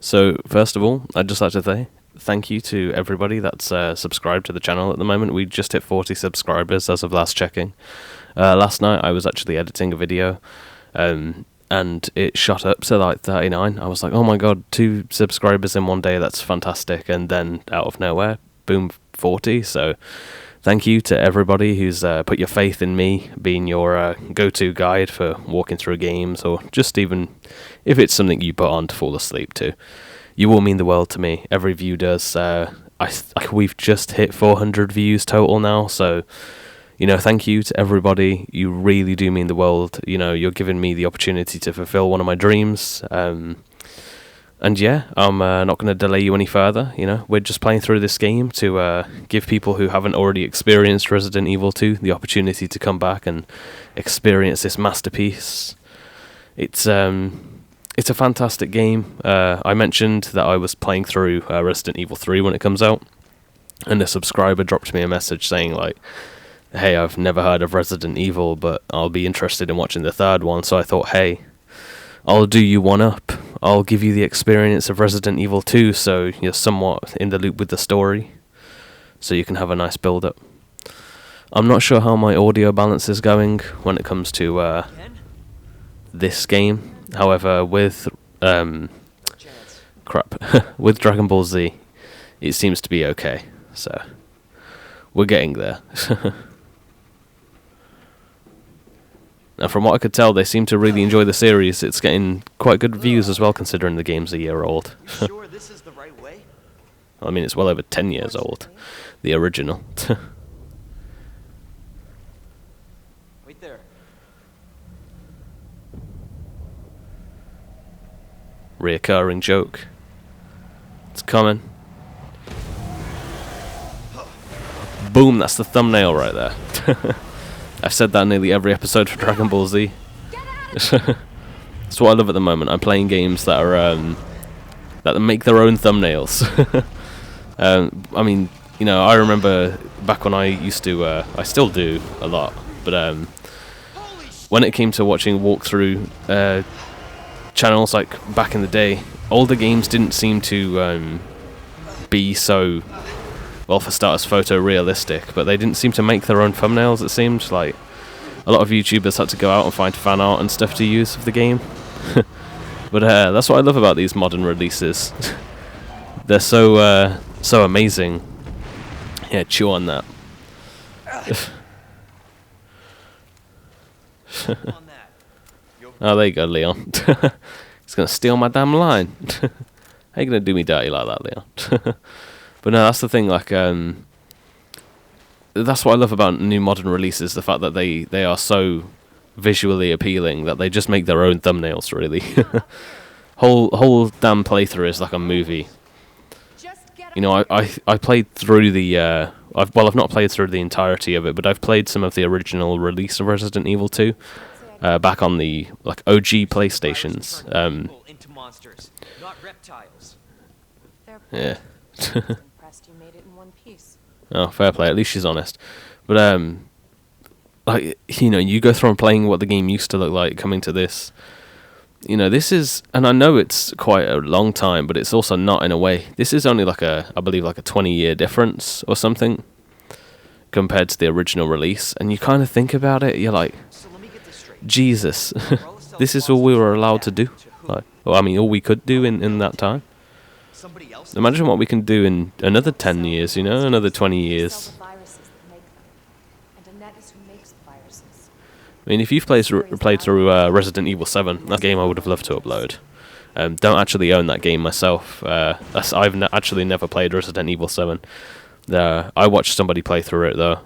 So, first of all, I'd just like to say thank you to everybody that's subscribed to the channel at the moment. We just hit 40 subscribers as of last checking. Last night I was actually editing a video, and it shot up to like 39. I was like, oh my god, 2 subscribers in one day, that's fantastic. And then out of nowhere, boom, 40. So thank you to everybody who's put your faith in me being your go-to guide for walking through games, or just even if it's something you put on to fall asleep to. You all mean the world to me. Every view does. We've just hit 400 views total now, so thank you to everybody. You really do mean the world. You're giving me the opportunity to fulfill one of my dreams. And yeah, I'm not going to delay you any further. We're just playing through this game to give people who haven't already experienced Resident Evil 2 the opportunity to come back and experience this masterpiece. It's a fantastic game. I mentioned that I was playing through Resident Evil 3 when it comes out, and a subscriber dropped me a message saying like, hey, I've never heard of Resident Evil, but I'll be interested in watching the third one. So I thought, hey, I'll do you one up. I'll give you the experience of Resident Evil 2, so you're somewhat in the loop with the story, so you can have a nice build-up. I'm not sure how my audio balance is going when it comes to this game. However, with with Dragon Ball Z, it seems to be okay. So we're getting there. Now, from what I could tell, they seem to really enjoy the series. It's getting quite good reviews as well, considering the game's a year old. Sure this is the right way? I mean, it's well over 10 years old, the original. Wait there. Reoccurring joke. It's coming. Boom, that's the thumbnail right there. I've said that nearly every episode for Dragon Ball Z. That's what I love at the moment. I'm playing games that are that make their own thumbnails. I mean, I remember back when I used to, I still do a lot, but when it came to watching walkthrough channels like back in the day, older games didn't seem to be so, well, for starters, photorealistic, but they didn't seem to make their own thumbnails. It seemed like a lot of YouTubers had to go out and find fan art and stuff to use of the game. But that's what I love about these modern releases. They're so amazing. Yeah, chew on that. Oh, there you go, Leon. He's gonna steal my damn line. How you gonna do me dirty like that, Leon? But no, that's the thing, like, that's what I love about new modern releases, the fact that they are so visually appealing that they just make their own thumbnails, really. whole damn playthrough is like a movie. I played through the, I've not played through the entirety of it, but I've played some of the original release of Resident Evil 2, back on the, like, OG PlayStations. Yeah. You made it in one piece. Oh, fair play. At least she's honest. But like, you go through and playing what the game used to look like, coming to this. This is, and I know it's quite a long time, but it's also not in a way. This is only like I believe like a 20-year difference or something compared to the original release. And you kind of think about it, you're like, Jesus, this is all we were allowed to do. Like, well, I mean, all we could do in that time. Imagine what we can do in another 10 years, another 20 years. I mean, if you've played through Resident Evil 7, that game I would have loved to upload. Don't actually own that game myself. I've actually never played Resident Evil 7. I watched somebody play through it, though.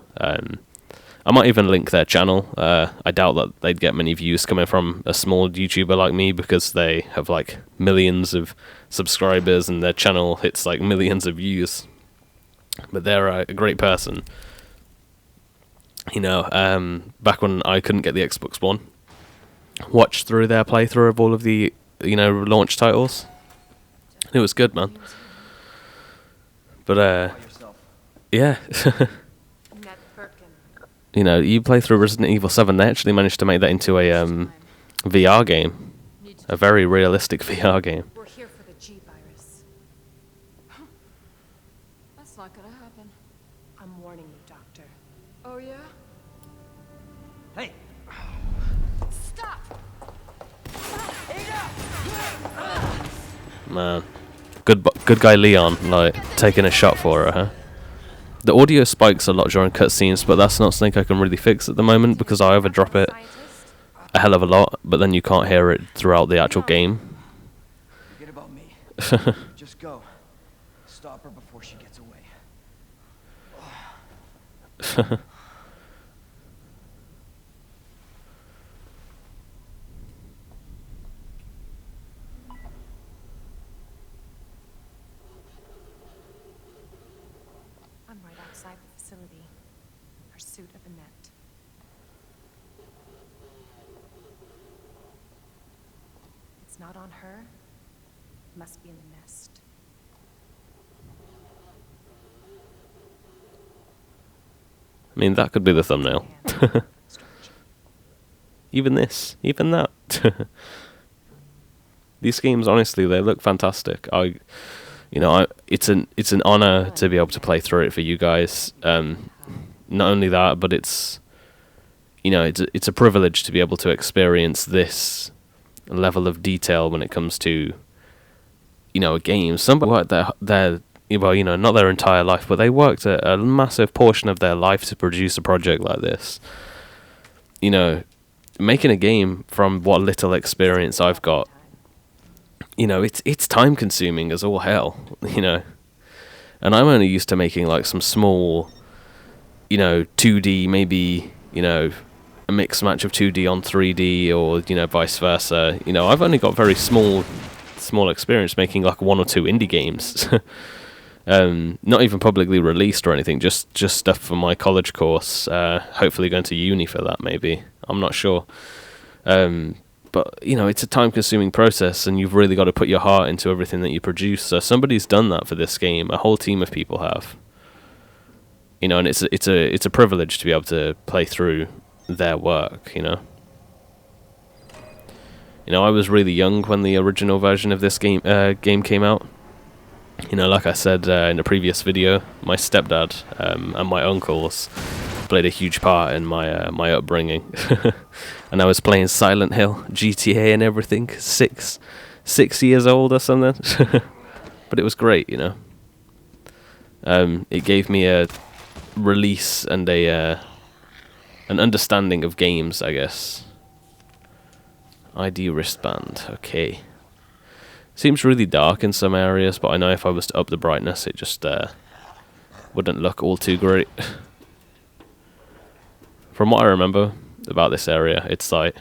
I might even link their channel. I doubt that they'd get many views coming from a small YouTuber like me, because they have like millions of subscribers and their channel hits like millions of views. But they're a great person. Back when I couldn't get the Xbox One, watched through their playthrough of all of the launch titles. It was good, man. But yeah. You play through Resident Evil 7, they actually managed to make that into a VR game. A very realistic VR game. We're here for the G virus. That's not gonna happen. I'm warning you, Doctor. Oh, yeah? Hey! Stop! Man. Good guy Leon, like, taking a shot for her, huh? The audio spikes a lot during cutscenes, but that's not something I can really fix at the moment because I overdrop it a hell of a lot, but then you can't hear it throughout the actual game. Forget about me. Just go. Stop her before she gets away. I'm right outside the facility. Pursuit of Annette. It's not on her. It must be in the nest. I mean, that could be the thumbnail. Even this, even that. These games, honestly, they look fantastic. It's an honor to be able to play through it for you guys. Not only that, but it's a privilege to be able to experience this level of detail when it comes to a game. Somebody worked their not their entire life, but they worked a massive portion of their life to produce a project like this. Making a game from what little experience I've got, it's time consuming as all hell, and I'm only used to making like some small, 2D, maybe, a mixed match of 2D on 3D or, vice versa. I've only got very small experience making like 1 or 2 indie games. Not even publicly released or anything, just stuff for my college course, hopefully going to uni for that maybe, I'm not sure. But, it's a time-consuming process, and you've really got to put your heart into everything that you produce. So somebody's done that for this game. A whole team of people have. And it's a privilege to be able to play through their work. I was really young when the original version of this game came out. Like I said in a previous video, my stepdad and my uncles played a huge part in my upbringing. And I was playing Silent Hill, GTA and everything, six years old or something. But it was great, It gave me a release and an understanding of games, I guess. ID wristband, okay. Seems really dark in some areas, but I know if I was to up the brightness, it just wouldn't look all too great. From what I remember about this area, it's like,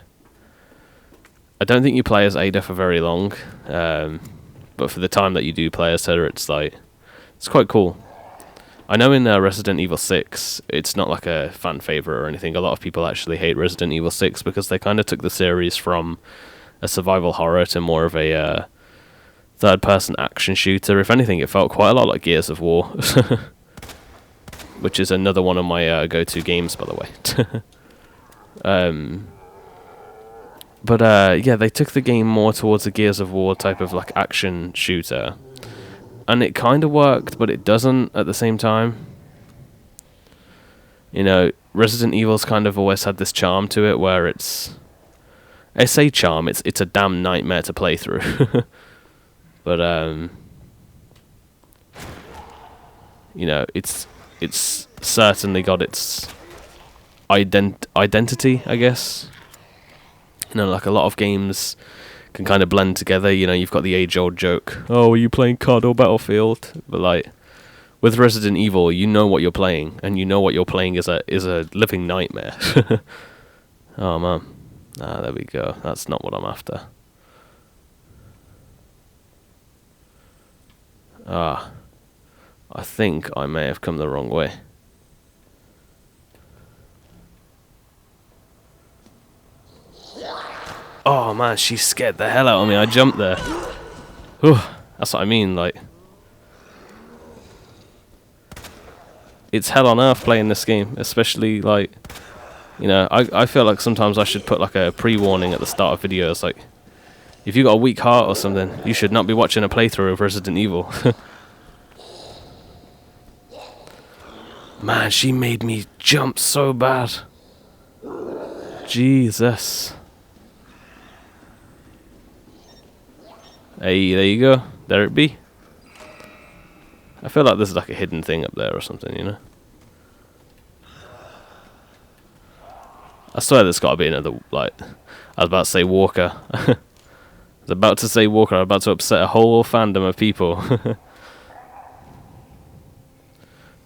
I don't think you play as Ada for very long, but for the time that you do play as her, it's quite cool. I know in Resident Evil 6, it's not like a fan favorite or anything. A lot of people actually hate Resident Evil 6 because they kind of took the series from a survival horror to more of a third-person action shooter. If anything, it felt quite a lot like Gears of War, which is another one of my go-to games, by the way. Yeah, they took the game more towards a Gears of War type of like action shooter, and it kind of worked, but it doesn't at the same time. Resident Evil's kind of always had this charm to it where I say charm, it's a damn nightmare to play through. But it's certainly got its identity, I guess. Like a lot of games can kind of blend together. You've got the age-old joke, oh, are you playing COD or Battlefield? But like with Resident Evil, you know what you're playing, and you know what you're playing is a living nightmare. Oh man, there we go. That's not what I'm after. I think I may have come the wrong way. Oh man, she scared the hell out of me. I jumped there. Whew, that's what I mean, like. It's hell on earth playing this game, especially like, I feel like sometimes I should put like a pre-warning at the start of videos, like, if you got a weak heart or something, you should not be watching a playthrough of Resident Evil. Man, she made me jump so bad. Jesus. Hey, there you go. There it be. I feel like there's like a hidden thing up there or something, you know? I swear there's got to be another, like... I was about to say Walker. I was about to say Walker. I was about to upset a whole fandom of people.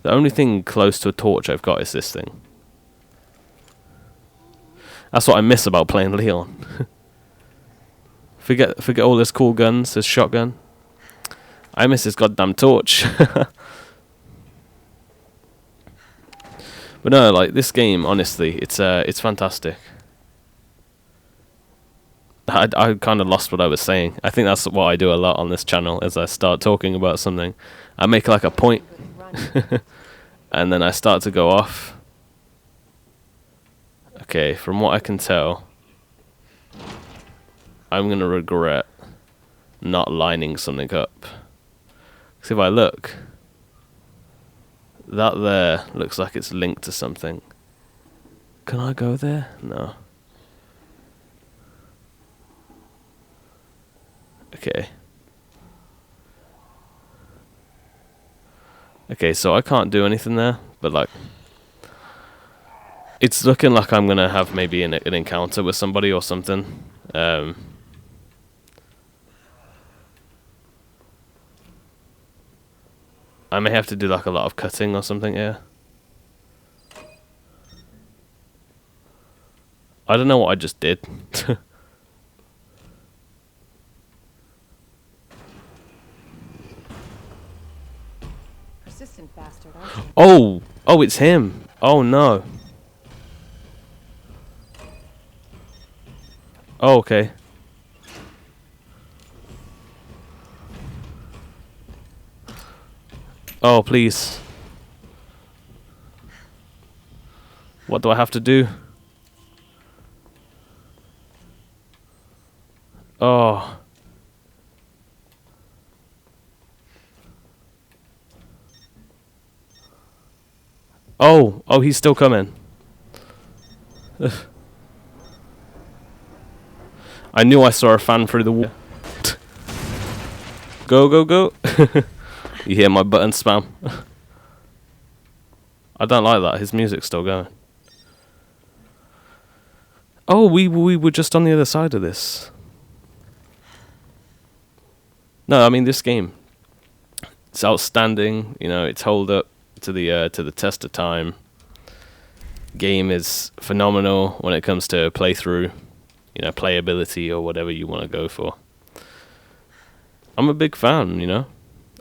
The only thing close to a torch I've got is this thing. That's what I miss about playing Leon. Forget all his cool guns, his shotgun. I miss his goddamn torch. But no, like this game, honestly, it's fantastic. I kind of lost what I was saying. I think that's what I do a lot on this channel. As I start talking about something, I make like a point, and then I start to go off. Okay, from what I can tell, I'm gonna regret not lining something up. Because if I look, that there looks like it's linked to something. Can I go there? No. Okay. Okay, so I can't do anything there, but like, it's looking like I'm gonna have maybe an encounter with somebody or something. I may have to do like a lot of cutting or something here. I don't know what I just did. Persistent bastard, aren't you? Oh! Oh, it's him! Oh no. Oh, okay. Oh, please. What do I have to do? Oh. Oh, oh, he's still coming. Ugh. I knew I saw a fan through the wall. Go, go, go. You hear my button spam. I don't like that. His music's still going. Oh, we were just on the other side of this. No, I mean this game. It's outstanding. You know, it's held up to the test of time. Game is phenomenal when it comes to playthrough, you know, playability or whatever you want to go for. I'm a big fan, you know.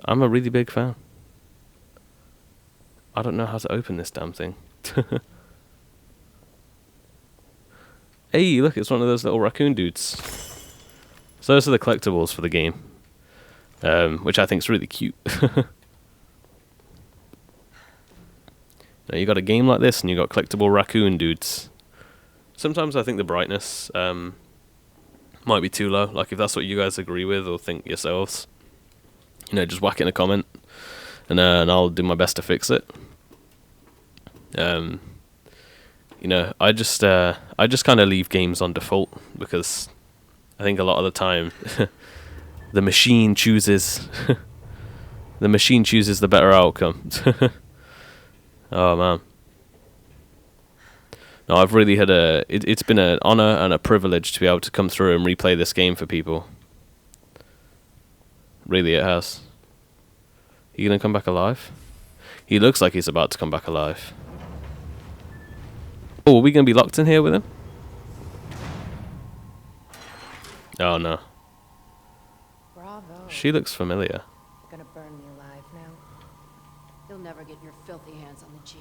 I'm a really big fan. I don't know how to open this damn thing. Hey, look, it's one of those little raccoon dudes. So those are the collectibles for the game, which I think is really cute. Now you got a game like this, and you got collectible raccoon dudes. Sometimes I think the brightness might be too low. Like if that's what you guys agree with or think yourselves, you know, just whack it in a comment, and I'll do my best to fix it. You know, I just kind of leave games on default because I think a lot of the time the machine chooses the better outcome. Oh man. No, I've really had it's been an honor and a privilege to be able to come through and replay this game for people. Really, it has. He gonna come back alive? He looks like he's about to come back alive. Oh, are we gonna be locked in here with him? Oh no. Bravo. She looks familiar. Gonna burn me alive now. You'll never get your filthy hands on the G.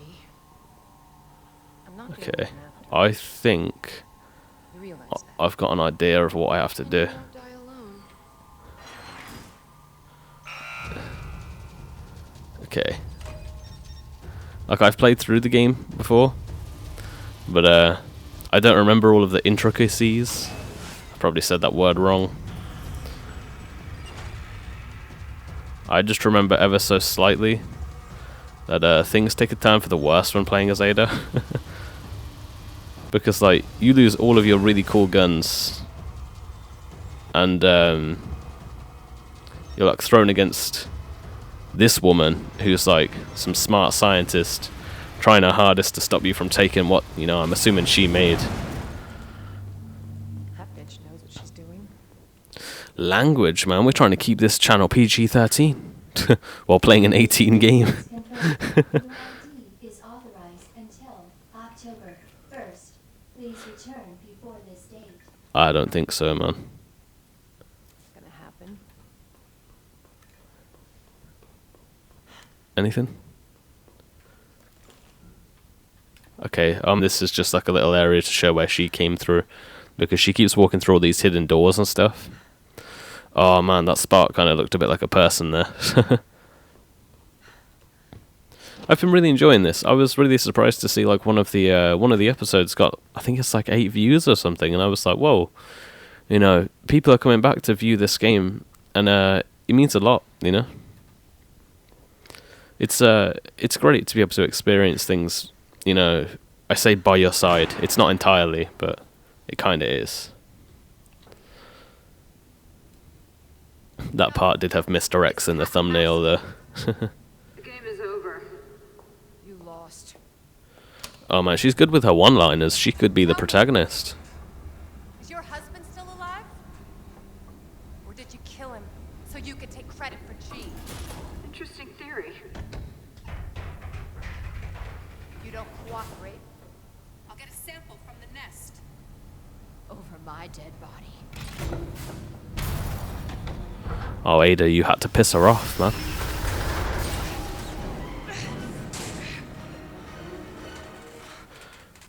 I'm not doing Okay. this after. I think You realize that. I've got an idea of what I have to do. You won't die alone. Okay. Like, I've played through the game before, but I don't remember all of the intricacies. I probably said that word wrong. I just remember ever so slightly that things take a turn for the worse when playing as Ada. Because, like, you lose all of your really cool guns, and you're like thrown against this woman who's like some smart scientist trying her hardest to stop you from taking what, you know, I'm assuming she made. That bitch knows what she's doing. Language, man. We're trying to keep this channel PG-13 while playing an 18 game. is authorized until October 1st. Please return before this date. I don't think so, man. It's gonna happen. Anything? Okay, this is just like a little area to show where she came through, because she keeps walking through all these hidden doors and stuff. Oh man, that spark kind of looked a bit like a person there. I've been really enjoying this. I was really surprised to see like one of the episodes got, I think it's like 8 views or something, and I was like, whoa, you know, people are coming back to view this game, and it means a lot, you know. It's great to be able to experience things, you know. I say by your side. It's not entirely, but it kind of is. That part did have Mr. X in the thumbnail there. The game is over. You lost. Oh man, she's good with her one-liners. She could be the protagonist. Is your husband still alive? Or did you kill him so you could take credit for G? Interesting theory. You don't cooperate, I'll get a sample from the nest. Over my dead body. Oh, Ada, you had to piss her off, man.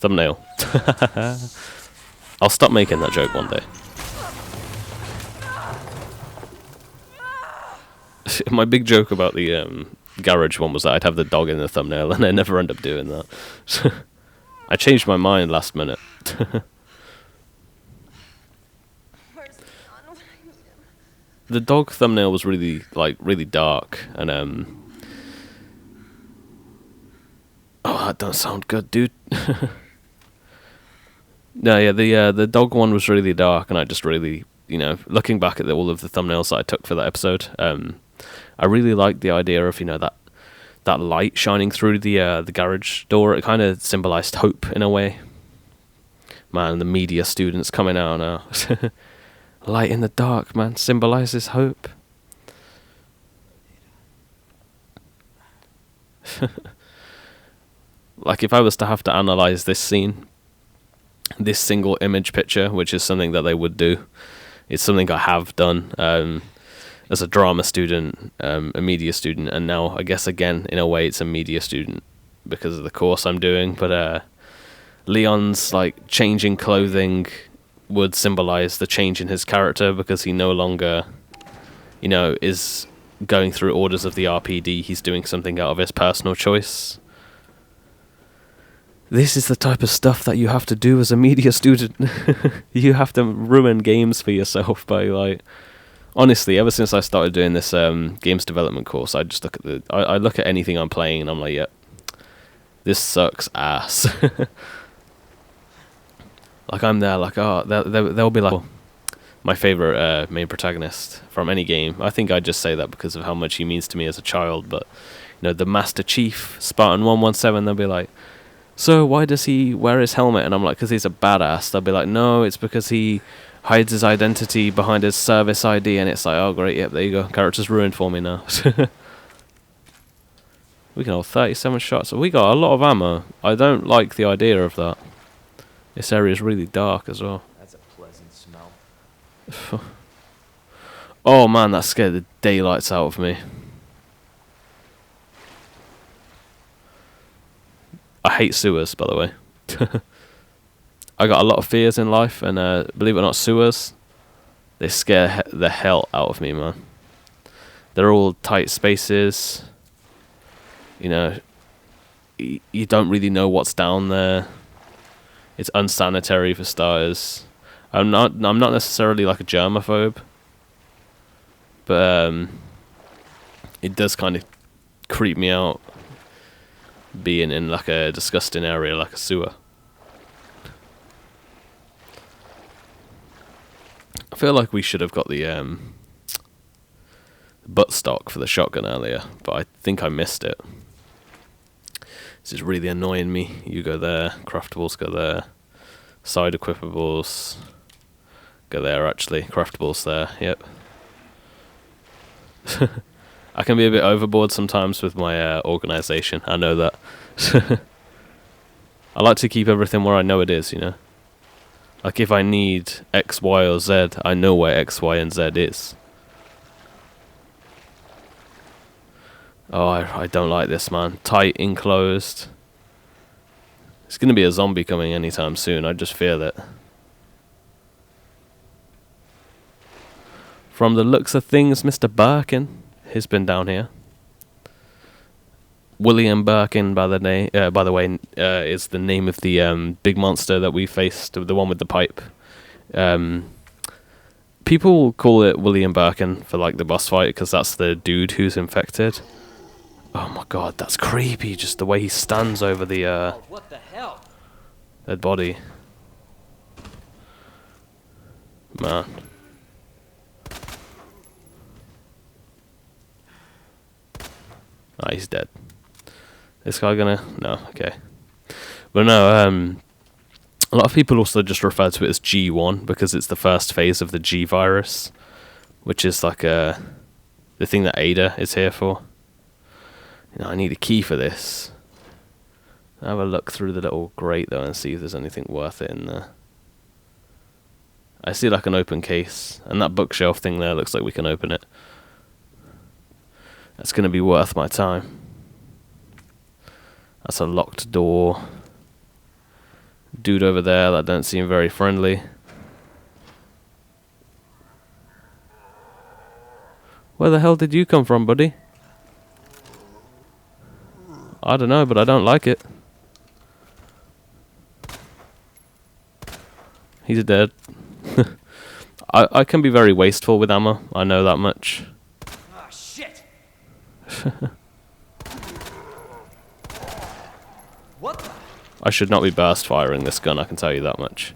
Thumbnail. I'll stop making that joke one day. My big joke about the garage one was that I'd have the dog in the thumbnail, and I never end up doing that. I changed my mind last minute. Where's the son when I need him? The dog thumbnail was really dark, and oh, that doesn't sound good, dude. No, yeah, the dog one was really dark, and I just really, you know, looking back at all of the thumbnails that I took for that episode, I really liked the idea of, you know, that light shining through the garage door. It kind of symbolized hope in a way. Man, the media students coming out now. Light in the dark, man, symbolizes hope. Like, if I was to have to analyze this scene, this single image picture, which is something that they would do, it's something I have done as a drama student, a media student, and now I guess again in a way it's a media student because of the course I'm doing. But Leon's like changing clothing would symbolize the change in his character, because he no longer, you know, is going through orders of the RPD. He's doing something out of his personal choice. This is the type of stuff that you have to do as a media student. You have to ruin games for yourself by, like, honestly, ever since I started doing this games development course, I just look at I look at anything I'm playing and I'm like, yep, this sucks ass. Like, I'm there, like, oh, they'll be like, oh, my favorite main protagonist from any game. I think I just say that because of how much he means to me as a child, but, you know, the Master Chief, Spartan 117, they'll be like, so why does he wear his helmet? And I'm like, because he's a badass. They'll be like, no, it's because he hides his identity behind his service ID. And it's like, oh, great, yep, there you go. Character's ruined for me now. We can hold 37 shots. So we got a lot of ammo. I don't like the idea of that. This area is really dark as well. That's a pleasant smell. Oh man, that scared the daylights out of me. I hate sewers, by the way. I got a lot of fears in life, and believe it or not, sewers, they scare the hell out of me, man. They're all tight spaces. You know, you don't really know what's down there. It's unsanitary for starters. I'm not necessarily like a germaphobe, but it does kind of creep me out. being in like a disgusting area like a sewer. I feel like we should have got the butt stock for the shotgun earlier, but I think I missed it. This is really annoying me. You go there, craftables go there, side equipables go there actually, craftables there, yep. I can be a bit overboard sometimes with my organisation, I know that. I like to keep everything where I know it is, you know? Like if I need X, Y or Z, I know where X, Y and Z is. Oh, I don't like this, man. Tight, enclosed. It's going to be a zombie coming anytime soon, I just feel it. From the looks of things, Mr. Birkin has been down here. William Birkin, by the way, is the name of the big monster that we faced, the one with the pipe. People call it William Birkin for like the boss fight because that's the dude who's infected. Oh my god, that's creepy! Just the way he stands over the what the hell? dead body. Man. Ah, he's dead. This guy gonna... No, okay. But no, a lot of people also just refer to it as G1 because it's the first phase of the G virus, which is like the thing that Ada is here for. You know, I need a key for this. I'll have a look through the little grate though and see if there's anything worth it in there. I see like an open case, and that bookshelf thing there looks like we can open it. That's gonna be worth my time. That's a locked door. Dude over there that don't seem very friendly. Where the hell did you come from, buddy? I don't know, but I don't like it. He's dead. I can be very wasteful with ammo, I know that much. Ah, shit! What the? I should not be burst firing this gun, I can tell you that much.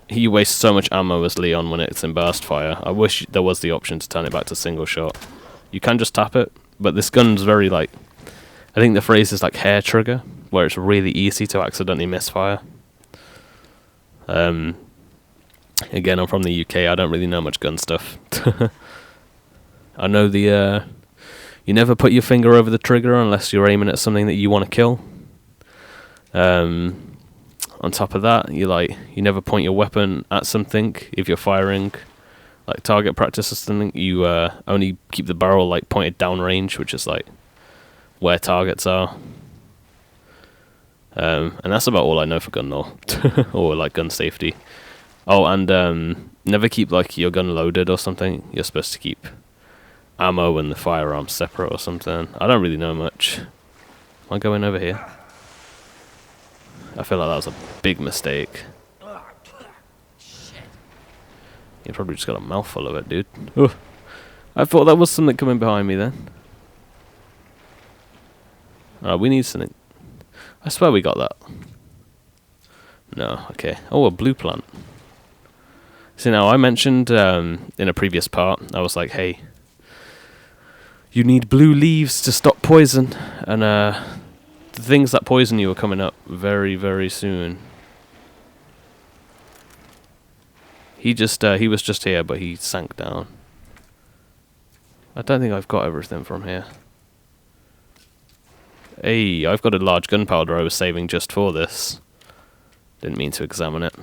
He wastes so much ammo as Leon when it's in burst fire. I wish there was the option to turn it back to single shot. You can just tap it, but this gun's very like... I think the phrase is like hair trigger, where it's really easy to accidentally misfire. Again, I'm from the UK, I don't really know much gun stuff. I know the... you never put your finger over the trigger unless you're aiming at something that you want to kill. On top of that, you never point your weapon at something if you're firing, like target practice or something. You only keep the barrel like pointed downrange, which is like where targets are. And that's about all I know for gun law or like gun safety. Oh, and never keep like your gun loaded or something. You're supposed to keep ammo and the firearms separate or something. I don't really know much. Am I going over here? I feel like that was a big mistake. Shit. You probably just got a mouthful of it, dude. Ugh. I thought that was something coming behind me then. Alright, we need something. I swear we got that. No, okay. Oh, a blue plant. See, now I mentioned in a previous part, I was like, hey, you need blue leaves to stop poison, and the things that poison you are coming up very, very soon. He was just here, but he sank down. I don't think I've got everything from here. Hey, I've got a large gunpowder I was saving just for this. Didn't mean to examine it.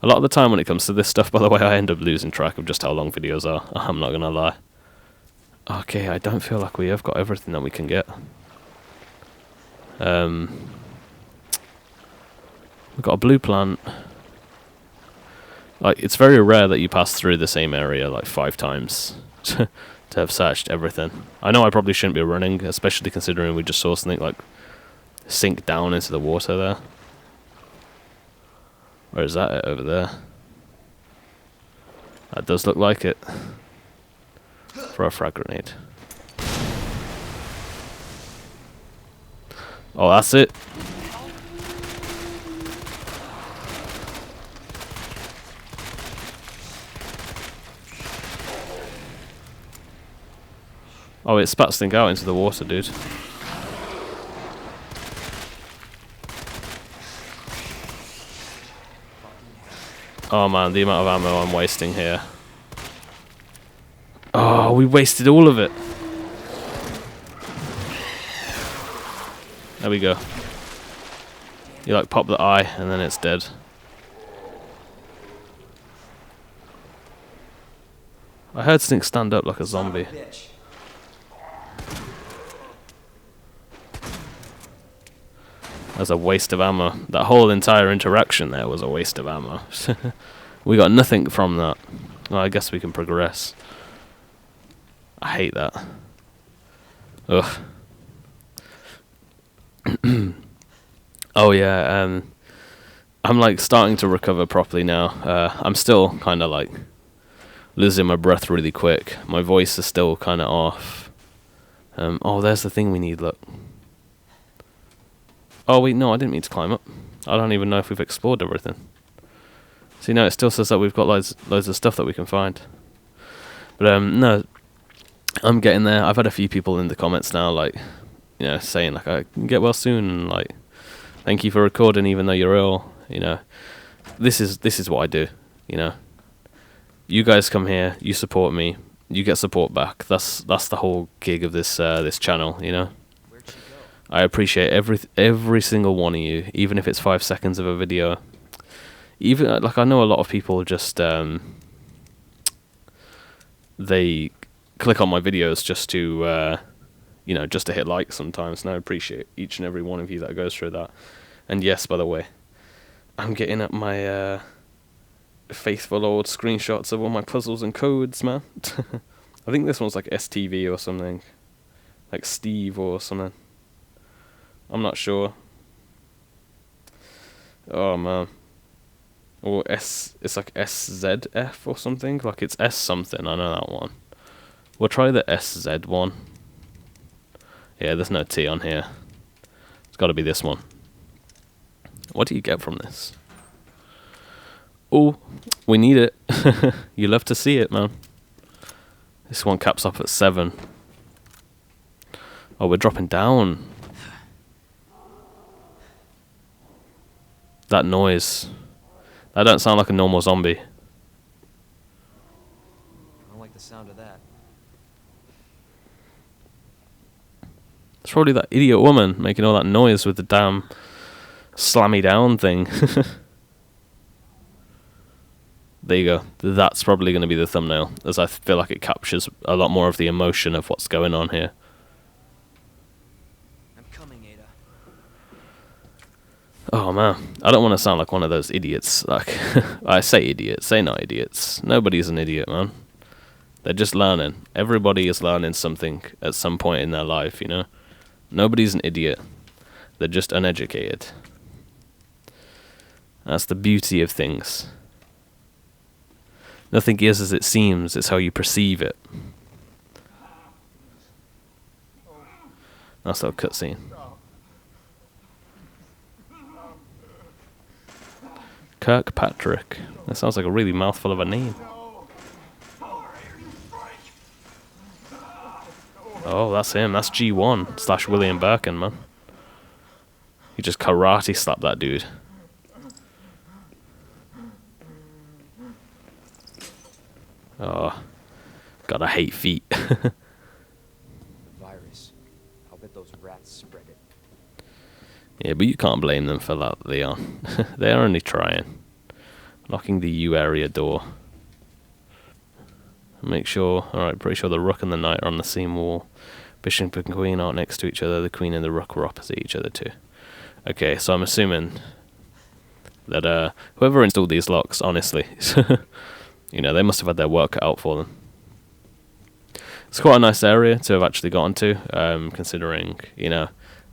A lot of the time when it comes to this stuff, by the way, I end up losing track of just how long videos are. I'm not gonna lie. Okay, I don't feel like we have got everything that we can get. We've got a blue plant. Like, it's very rare that you pass through the same area like 5 times to have searched everything. I know I probably shouldn't be running, especially considering we just saw something like sink down into the water there. Or is that it over there? That does look like it. For a frag grenade. Oh, that's it. Oh, it spats things out into the water, dude. Oh man, the amount of ammo I'm wasting here. Oh, we wasted all of it. There we go. You like pop the eye and then it's dead. I heard Stink stand up like a zombie. Bitch. That's a waste of ammo. That whole entire interaction there was a waste of ammo. We got nothing from that. Well, I guess we can progress. I hate that. Ugh. Oh yeah, I'm like starting to recover properly now. I'm still kind of like losing my breath really quick. My voice is still kind of off. Oh, there's the thing we need, look. Oh wait, no, I didn't mean to climb up. I don't even know if we've explored everything. See, no, it still says that we've got loads of stuff that we can find. But no, I'm getting there. I've had a few people in the comments now, like, you know, saying like I can get well soon, and like, thank you for recording even though you're ill. You know, this is what I do. You know, you guys come here, you support me, you get support back. That's the whole gig of this this channel. You know. I appreciate every single one of you, even if it's 5 seconds of a video. Even like I know a lot of people just they click on my videos just to you know, just to hit like sometimes, and I appreciate each and every one of you that goes through that. And yes, by the way, I'm getting up my faithful old screenshots of all my puzzles and codes, man. I think this one's like STV or something, like Steve or something. I'm not sure. Oh man. Or it's like SZF or something. Like it's S something, I know that one. We'll try the SZ one. Yeah, there's no T on here. It's gotta be this one. What do you get from this? Oh, we need it. You love to see it, man. This one caps off at 7. Oh, we're dropping down. That noise. That don't sound like a normal zombie. I don't like the sound of that. It's probably that idiot woman making all that noise with the damn slammy down thing. There you go. That's probably going to be the thumbnail, as I feel like it captures a lot more of the emotion of what's going on here. I'm coming, Ada. Oh man, I don't want to sound like one of those idiots. Like, I say idiots, say not idiots. Nobody's an idiot, man. They're just learning. Everybody is learning something at some point in their life, you know? Nobody's an idiot. They're just uneducated. That's the beauty of things. Nothing is as it seems, it's how you perceive it. Nice little cutscene. Kirkpatrick. That sounds like a really mouthful of a name. Oh, that's him. That's G1 / William Birkin, man. He just karate slapped that dude. Oh, God, I hate feet. Virus. I'll bet those rats spread it. Yeah, but you can't blame them for that, Leon. They're only trying. Locking the U area door. Make sure, alright, pretty sure the Rook and the Knight are on the same wall. Bishop and Queen aren't next to each other, the Queen and the Rook were opposite each other too. Okay, so I'm assuming that whoever installed these locks, honestly, you know, they must have had their work cut out for them. It's quite a nice area to have actually gotten to, considering, you know,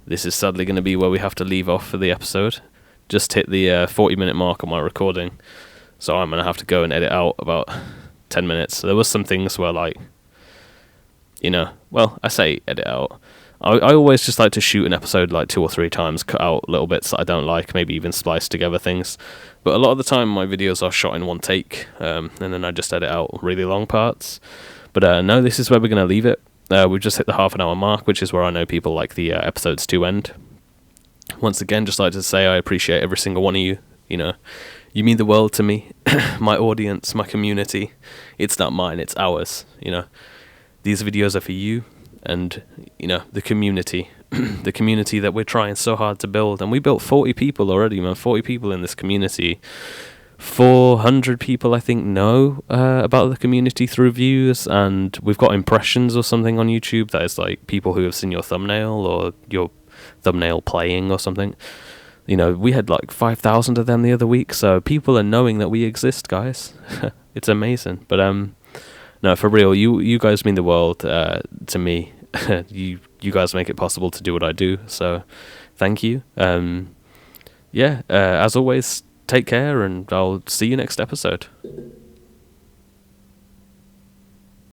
this is sadly going to be where we have to leave off for the episode. Just hit the 40-minute mark on my recording, so I'm going to have to go and edit out about 10 minutes. So there was some things where, like, you know, well, I say edit out. I always just like to shoot an episode like 2 or 3 times, cut out little bits that I don't like, maybe even splice together things. But a lot of the time my videos are shot in one take, and then I just edit out really long parts. But no, this is where we're going to leave it. We've just hit the half an hour mark, which is where I know people like the episodes to end. Once again, just like to say I appreciate every single one of you. You know, you mean the world to me. My audience, my community. It's not mine, it's ours. You know, these videos are for you and, you know, the community. The community that we're trying so hard to build. And we built 40 people already, man. 40 people in this community. 400 people, I think, know about the community through views, and we've got impressions or something on YouTube that is like people who have seen your thumbnail or your thumbnail playing or something. You know, we had like 5,000 of them the other week, so people are knowing that we exist, guys. It's amazing. But no, for real, you guys mean the world to me. you guys make it possible to do what I do, so thank you. Yeah, as always, take care, and I'll see you next episode.